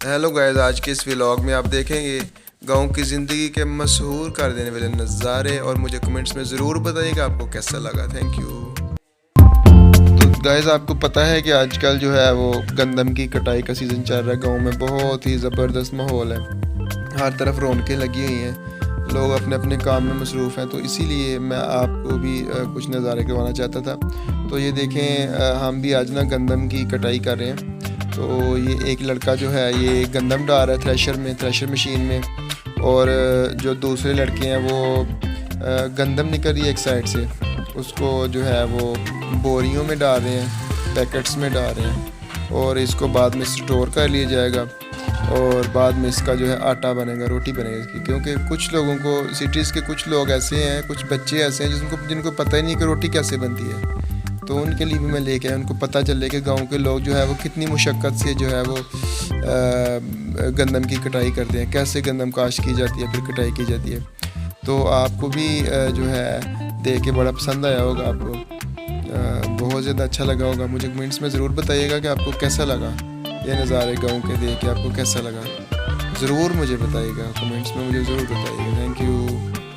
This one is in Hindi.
हेलो गाइस, आज के इस व्लॉग में आप देखेंगे गांव की ज़िंदगी के मशहूर कर देने वाले नज़ारे। और मुझे कमेंट्स में ज़रूर बताइएगा आपको कैसा लगा। Thank you. तो गाइस, आपको पता है कि आजकल जो है वो गंदम की कटाई का सीज़न चल रहा है। गांव में बहुत ही ज़बरदस्त माहौल है, हर तरफ रौनकें लगी हुई हैं, लोग अपने अपने काम में मसरूफ़ हैं। तो इसीलिए मैं आपको भी कुछ नज़ारे करवाना चाहता था। तो ये देखें, हम भी आज ना गंदम की कटाई कर रहे हैं। तो ये एक लड़का जो है ये गंदम डाल रहा है थ्रेशर मशीन में। और जो दूसरे लड़के हैं वो गंदम निकल रही है एक साइड से, उसको जो है वो बोरियों में डाल रहे हैं, पैकेट्स में डाल रहे हैं। और इसको बाद में स्टोर कर लिया जाएगा और बाद में इसका जो है आटा बनेगा, रोटी बनेगी इसकी। क्योंकि कुछ लोगों को, सिटीज़ के कुछ लोग ऐसे हैं, कुछ बच्चे ऐसे हैं जिनको पता ही नहीं कि रोटी कैसे बनती है। तो उनके लिए भी मैं लेके आया, उनको पता चले कि गांव के लोग जो है वो कितनी मुशक्क़त से जो है वो गंदम की कटाई करते हैं, कैसे गंदम काश्त की जाती है, फिर कटाई की जाती है। तो आपको भी जो है देख के बड़ा पसंद आया होगा, आपको बहुत ज़्यादा अच्छा लगा होगा। मुझे कमेंट्स में ज़रूर बताइएगा कि आपको कैसा लगा ये नज़ारे गांव के देख के, आपको कैसा लगा। ज़रूर मुझे बताइएगा, कमेंट्स में मुझे ज़रूर बताइएगा। Thank you.